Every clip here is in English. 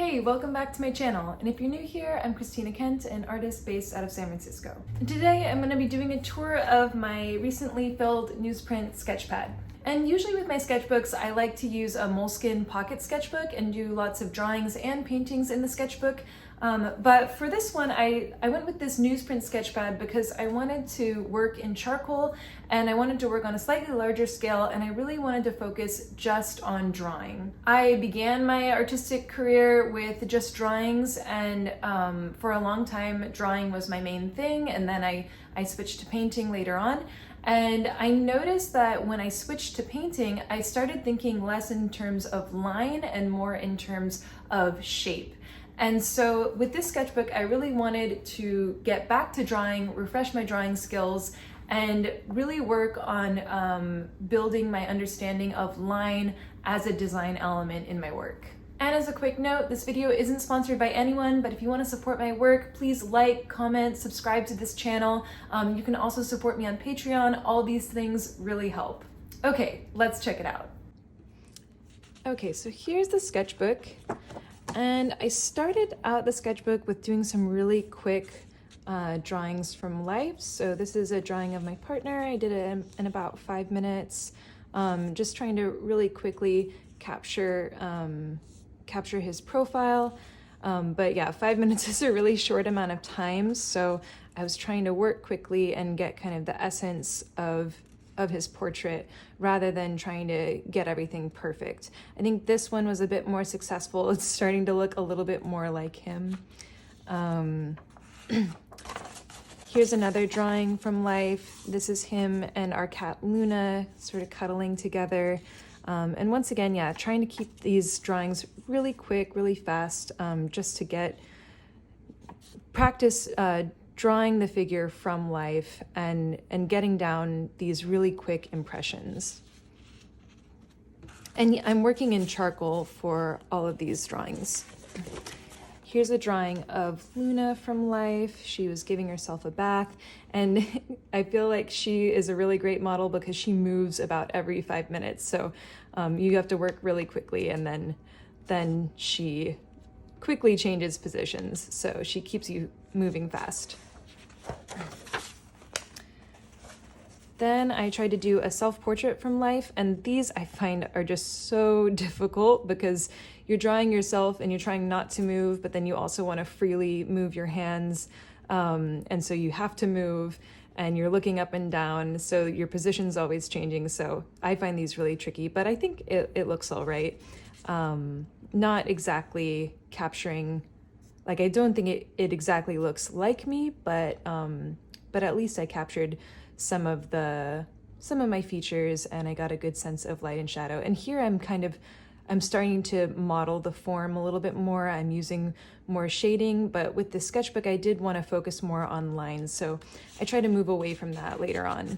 Hey, welcome back to my channel. And if you're new here, I'm Christina Kent, an artist based out of San Francisco. And today I'm going to be doing a tour of my recently filled newsprint sketchpad. And usually with my sketchbooks, I like to use a moleskin pocket sketchbook and do lots of drawings and paintings in the sketchbook. But for this one, I went with this newsprint sketchpad because I wanted to work in charcoal and I wanted to work on a slightly larger scale, and I really wanted to focus just on drawing. I began my artistic career with just drawings, and for a long time drawing was my main thing, and then I switched to painting later on. And I noticed that when I switched to painting, I started thinking less in terms of line and more in terms of shape. And so with this sketchbook, I really wanted to get back to drawing, refresh my drawing skills, and really work on building my understanding of line as a design element in my work. And as a quick note, this video isn't sponsored by anyone, but if you want to support my work, please like, comment, subscribe to this channel. You can also support me on Patreon. All these things really help. Okay, let's check it out. Okay, so here's the sketchbook. And I started out the sketchbook with doing some really quick drawings from life. So this is a drawing of my partner. I did it in about 5 minutes, just trying to really quickly capture his profile. But yeah, 5 minutes is a really short amount of time. So I was trying to work quickly and get kind of the essence of his portrait rather than trying to get everything perfect. I think this one was a bit more successful. It's starting to look a little bit more like him. Here's another drawing from life. This is him and our cat Luna sort of cuddling together. And once again, yeah, trying to keep these drawings really quick, really fast, just to get practice drawing the figure from life and getting down these really quick impressions. And I'm working in charcoal for all of these drawings. Here's a drawing of Luna from life. She was giving herself a bath, and I feel like she is a really great model because she moves about every 5 minutes. So you have to work really quickly, and then she quickly changes positions. So she keeps you moving fast. Then I tried to do a self-portrait from life, and these I find are just so difficult because you're drawing yourself and you're trying not to move, but then you also want to freely move your hands, and so you have to move and you're looking up and down, so your position's always changing. So I find these really tricky, but I think it looks all right. Not exactly capturing, like, I don't think it exactly looks like me, but at least I captured some of my features, and I got a good sense of light and shadow. And here I'm starting to model the form a little bit more. I'm using more shading, but with the sketchbook, I did want to focus more on lines. So I try to move away from that later on.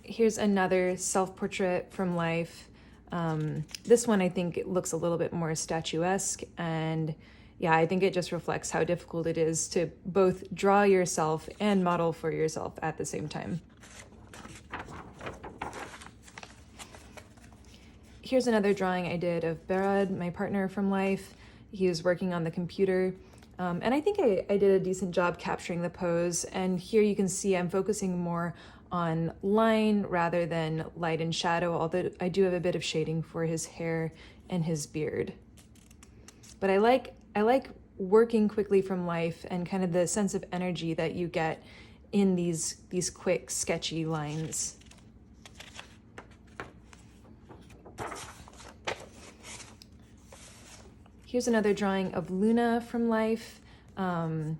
Here's another self-portrait from life. This one I think it looks a little bit more statuesque, and yeah, I think it just reflects how difficult it is to both draw yourself and model for yourself at the same time. Here's another drawing I did of Berad, my partner from life. He was working on the computer, and I think I did a decent job capturing the pose. And here you can see I'm focusing more on line rather than light and shadow, although I do have a bit of shading for his hair and his beard. But I like working quickly from life and kind of the sense of energy that you get in these quick, sketchy lines. Here's another drawing of Luna from life,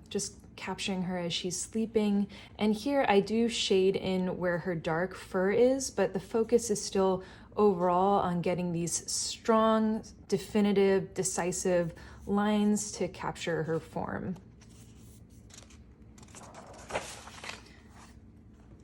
just capturing her as she's sleeping. And here I do shade in where her dark fur is, but the focus is still overall on getting these strong, definitive, decisive lines to capture her form.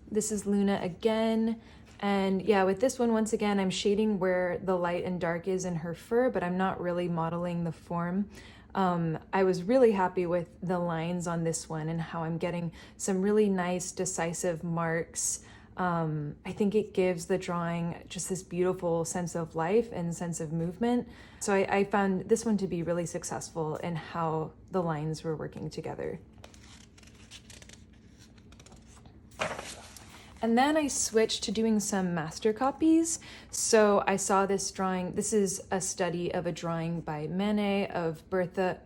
This is Luna again. And yeah, with this one, once again, I'm shading where the light and dark is in her fur, but I'm not really modeling the form. I was really happy with the lines on this one and how I'm getting some really nice, decisive marks I think it gives the drawing just this beautiful sense of life and sense of movement. So I found this one to be really successful in how the lines were working together. And then I switched to doing some master copies. So I saw this drawing. This is a study of a drawing by Manet of Berthe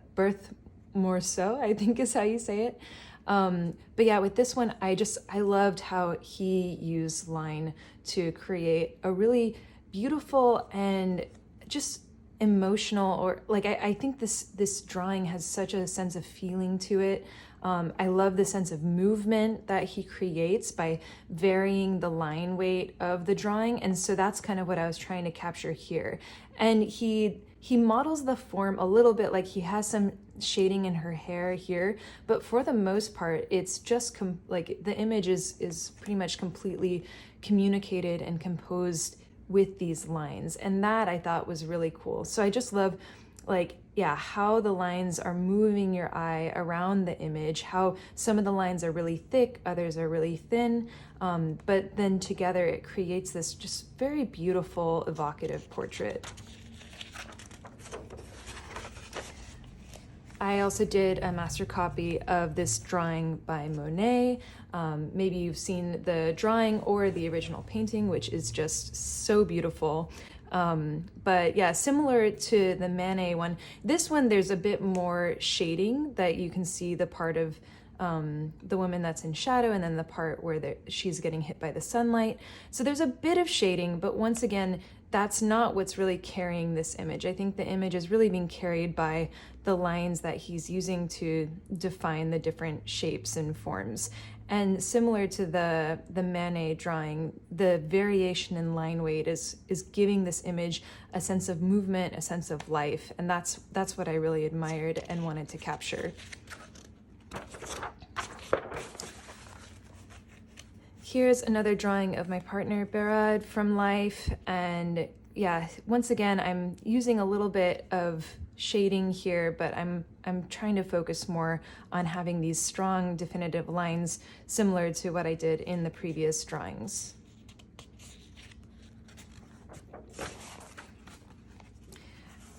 Morisot, I think is how you say it. But yeah, with this one, I loved how he used line to create a really beautiful and just emotional, or like, I think this drawing has such a sense of feeling to it. I love the sense of movement that he creates by varying the line weight of the drawing. And so that's kind of what I was trying to capture here. And he models the form a little bit, like he has some shading in her hair here, but for the most part, it's just like the image is pretty much completely communicated and composed with these lines. And that I thought was really cool. So I just love, like, yeah, how the lines are moving your eye around the image, how some of the lines are really thick, others are really thin, but then together it creates this just very beautiful, evocative portrait. I also did a master copy of this drawing by Monet. Maybe you've seen the drawing or the original painting, which is just so beautiful. But yeah, similar to the Manet one, this one there's a bit more shading, that you can see the part of the woman that's in shadow and then the part where she's getting hit by the sunlight. So there's a bit of shading, but once again, that's not what's really carrying this image. I think the image is really being carried by the lines that he's using to define the different shapes and forms. And similar to the Manet drawing, the variation in line weight is giving this image a sense of movement, a sense of life, and that's what I really admired and wanted to capture. Here's another drawing of my partner Behrad from life, and yeah, once again I'm using a little bit of shading here, but I'm trying to focus more on having these strong definitive lines similar to what I did in the previous drawings.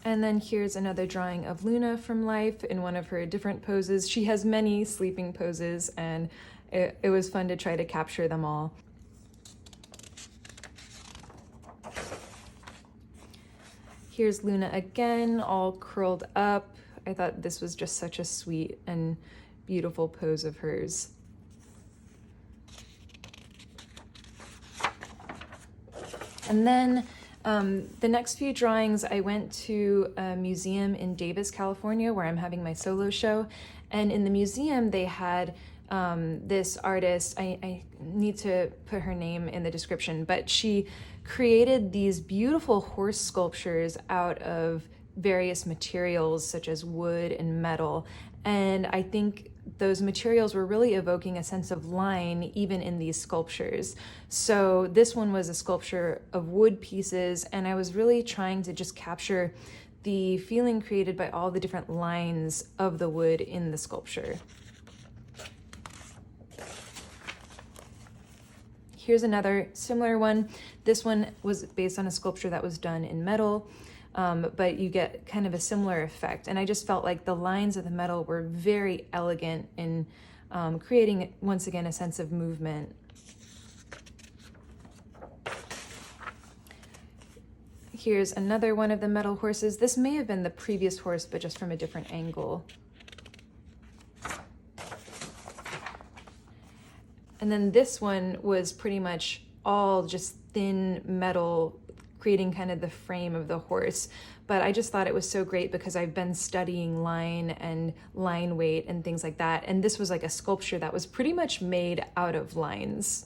And then here's another drawing of Luna from life in one of her different poses. She has many sleeping poses, and it was fun to try to capture them all. Here's Luna again, all curled up. I thought this was just such a sweet and beautiful pose of hers. And then the next few drawings, I went to a museum in Davis, California, where I'm having my solo show. And in the museum, they had this artist, I need to put her name in the description, but she created these beautiful horse sculptures out of various materials such as wood and metal. And I think those materials were really evoking a sense of line even in these sculptures. So this one was a sculpture of wood pieces, and I was really trying to just capture the feeling created by all the different lines of the wood in the sculpture. Here's another similar one. This one was based on a sculpture that was done in metal, but you get kind of a similar effect. And I just felt like the lines of the metal were very elegant in creating, once again, a sense of movement. Here's another one of the metal horses. This may have been the previous horse, but just from a different angle. And then this one was pretty much all just thin metal, creating kind of the frame of the horse. But I just thought it was so great because I've been studying line and line weight and things like that. And this was like a sculpture that was pretty much made out of lines.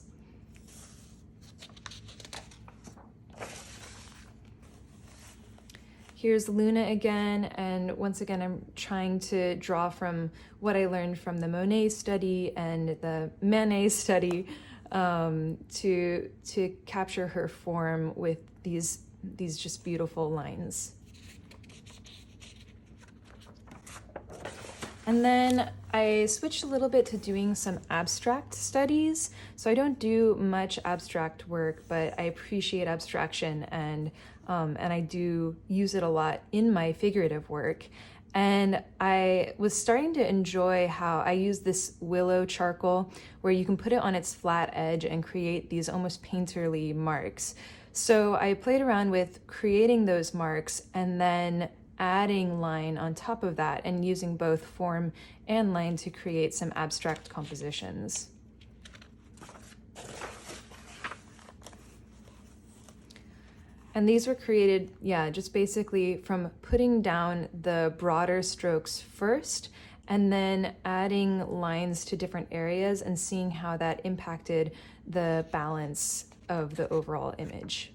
Here's Luna again, and once again I'm trying to draw from what I learned from the Monet study and the Manet study to capture her form with these just beautiful lines. And then I switched a little bit to doing some abstract studies. So I don't do much abstract work, but I appreciate abstraction, and I do use it a lot in my figurative work. And I was starting to enjoy how I use this willow charcoal where you can put it on its flat edge and create these almost painterly marks. So I played around with creating those marks and then adding line on top of that and using both form and line to create some abstract compositions. And these were created, just basically from putting down the broader strokes first and then adding lines to different areas and seeing how that impacted the balance of the overall image.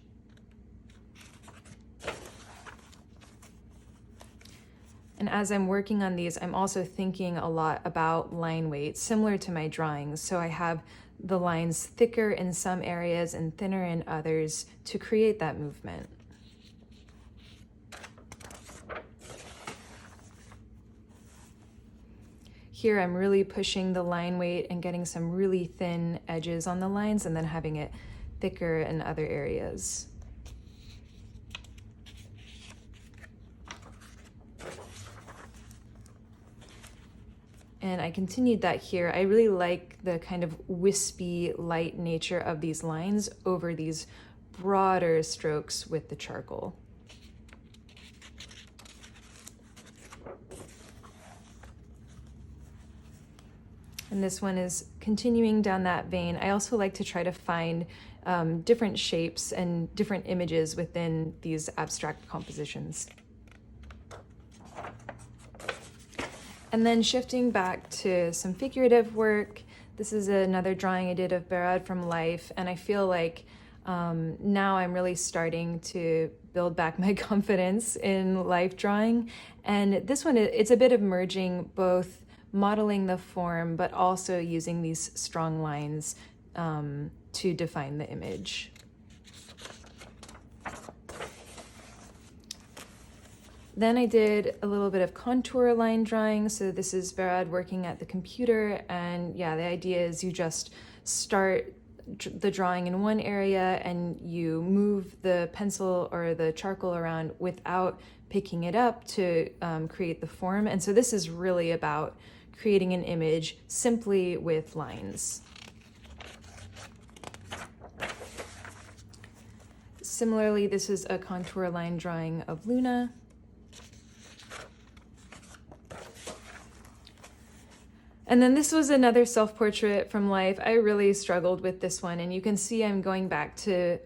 And as I'm working on these, I'm also thinking a lot about line weight, similar to my drawings. So I have the lines thicker in some areas and thinner in others to create that movement. Here I'm really pushing the line weight and getting some really thin edges on the lines and then having it thicker in other areas. And I continued that here. I really like the kind of wispy, light nature of these lines over these broader strokes with the charcoal. And this one is continuing down that vein. I also like to try to find different shapes and different images within these abstract compositions. And then shifting back to some figurative work, this is another drawing I did of Berad from life, and I feel like now I'm really starting to build back my confidence in life drawing. And this one, it's a bit of merging both modeling the form, but also using these strong lines to define the image. Then I did a little bit of contour line drawing. So this is Berad working at the computer. And the idea is you just start the drawing in one area and you move the pencil or the charcoal around without picking it up to create the form. And so this is really about creating an image simply with lines. Similarly, this is a contour line drawing of Luna. And then this was another self-portrait from life. I really struggled with this one, and you can see I'm going back to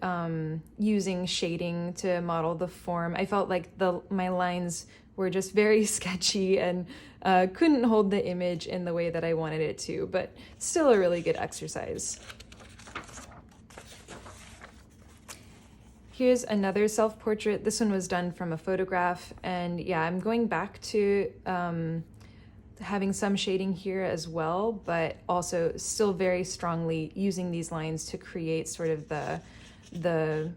using shading to model the form. I felt like my lines were just very sketchy and couldn't hold the image in the way that I wanted it to, but still a really good exercise. Here's another self-portrait. This one was done from a photograph, and I'm going back to having some shading here as well, but also still very strongly using these lines to create sort of the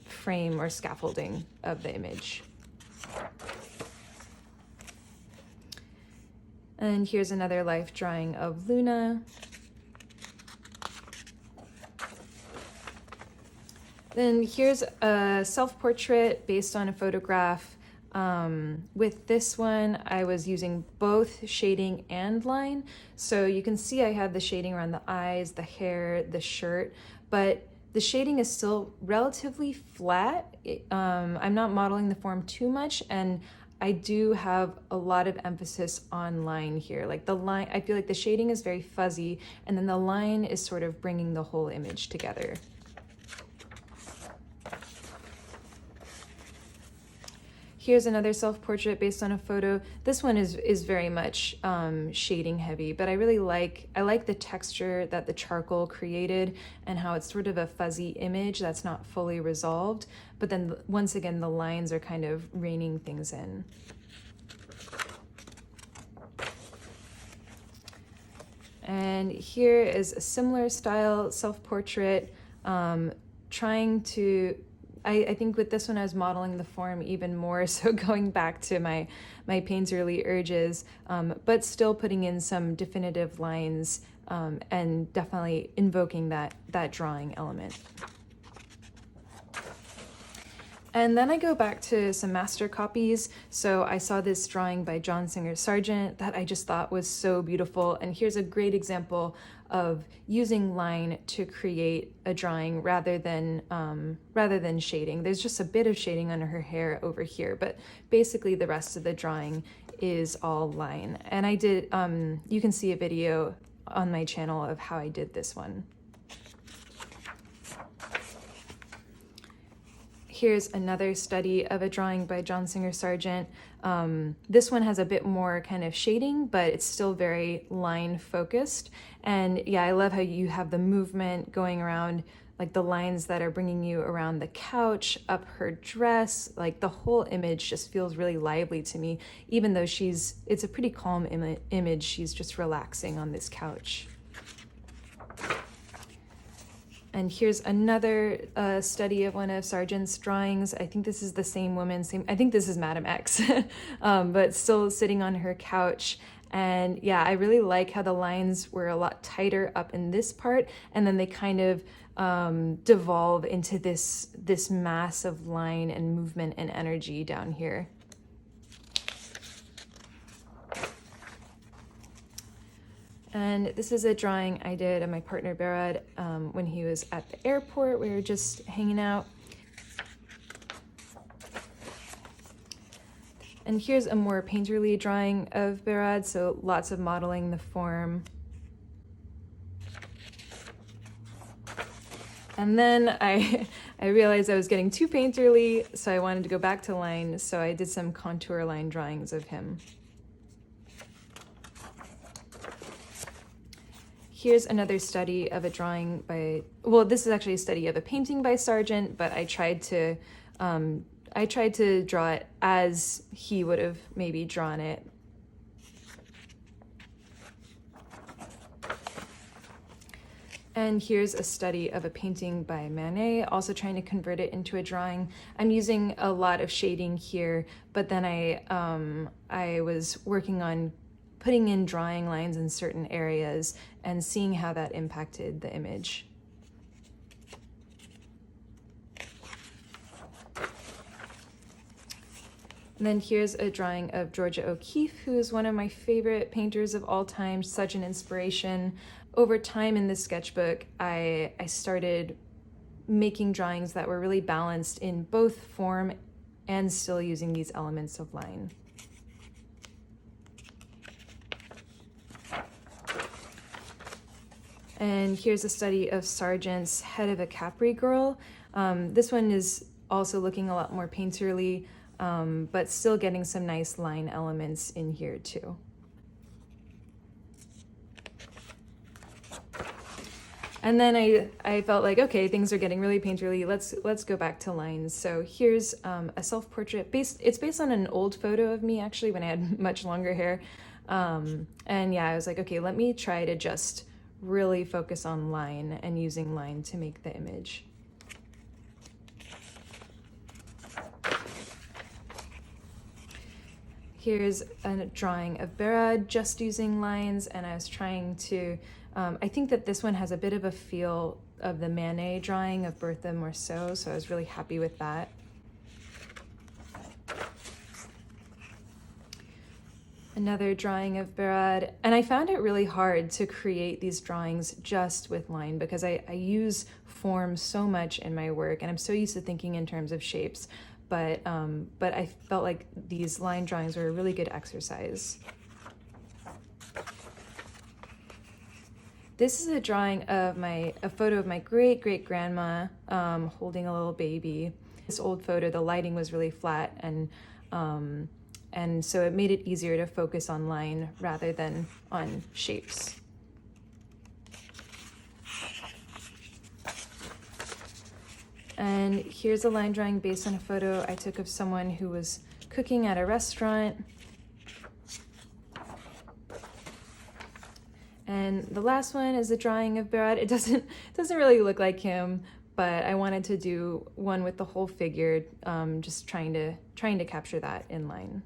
frame or scaffolding of the image. And here's another life drawing of Luna. Then here's a self-portrait based on a photograph. With this one, I was using both shading and line. So you can see I have the shading around the eyes, the hair, the shirt, but the shading is still relatively flat. I'm not modeling the form too much, and I do have a lot of emphasis on line here. Like the line, I feel like the shading is very fuzzy, and then the line is sort of bringing the whole image together. Here's another self-portrait based on a photo. This one is very much shading heavy, but I really like the texture that the charcoal created and how it's sort of a fuzzy image that's not fully resolved. But then once again, the lines are kind of reining things in. And here is a similar style self-portrait, trying to I think with this one I was modeling the form even more, so going back to my painterly urges, but still putting in some definitive lines, and definitely invoking that drawing element. And then I go back to some master copies. So I saw this drawing by John Singer Sargent that I just thought was so beautiful. And here's a great example of using line to create a drawing rather than shading. There's just a bit of shading under her hair over here, but basically the rest of the drawing is all line. And I did, you can see a video on my channel of how I did this one. Here's another study of a drawing by John Singer Sargent. This one has a bit more kind of shading, but it's still very line focused. And yeah, I love how you have the movement going around, like the lines that are bringing you around the couch, up her dress, like the whole image just feels really lively to me, even though it's a pretty calm image. She's just relaxing on this couch. And here's another study of one of Sargent's drawings. I think this is the same woman, I think this is Madame X, but still sitting on her couch. And yeah, I really like how the lines were a lot tighter up in this part, and then they kind of devolve into this mass of line and movement and energy down here. And this is a drawing I did of my partner Behrad when he was at the airport. We were just hanging out. And here's a more painterly drawing of Behrad, so lots of modeling the form. And then I realized I was getting too painterly, so I wanted to go back to line, so I did some contour line drawings of him. Here's another study of a drawing by, well, this is actually a study of a painting by Sargent, but I tried to draw it as he would have maybe drawn it. And here's a study of a painting by Manet, also trying to convert it into a drawing. I'm using a lot of shading here, but then I was working on putting in drawing lines in certain areas and seeing how that impacted the image. And then here's a drawing of Georgia O'Keeffe, who is one of my favorite painters of all time, such an inspiration. Over time in this sketchbook, I started making drawings that were really balanced in both form and still using these elements of line. And here's a study of Sargent's Head of a Capri Girl. This one is also looking a lot more painterly, but still getting some nice line elements in here too. And then I felt like, okay, things are getting really painterly. Let's go back to lines. So here's a self-portrait it's based on an old photo of me actually when I had much longer hair. And yeah, I was like, okay, let me try to just really focus on line and using line to make the image. Here's a drawing of Behrad just using lines, and I was trying to, I think that this one has a bit of a feel of the Manet drawing of Bertha Morisot, so I was really happy with that. Another drawing of Behrad, and I found it really hard to create these drawings just with line because I use form so much in my work and I'm so used to thinking in terms of shapes, but I felt like these line drawings were a really good exercise. This is a drawing of a photo of my great-great-grandma holding a little baby. This old photo, the lighting was really flat, and so it made it easier to focus on line rather than on shapes. And here's a line drawing based on a photo I took of someone who was cooking at a restaurant. And the last one is a drawing of Behrad. It doesn't really look like him, but I wanted to do one with the whole figure, just trying to capture that in line.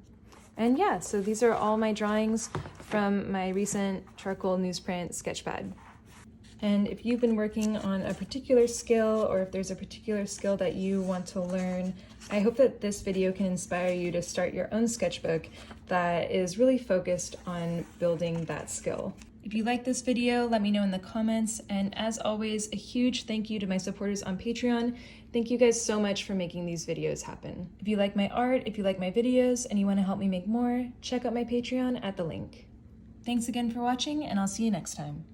And yeah, so these are all my drawings from my recent charcoal newsprint sketchpad. And if you've been working on a particular skill, or if there's a particular skill that you want to learn, I hope that this video can inspire you to start your own sketchbook that is really focused on building that skill. If you like this video, let me know in the comments. And as always, a huge thank you to my supporters on Patreon. Thank you guys so much for making these videos happen. If you like my art, if you like my videos, and you want to help me make more, check out my Patreon at the link. Thanks again for watching, and I'll see you next time.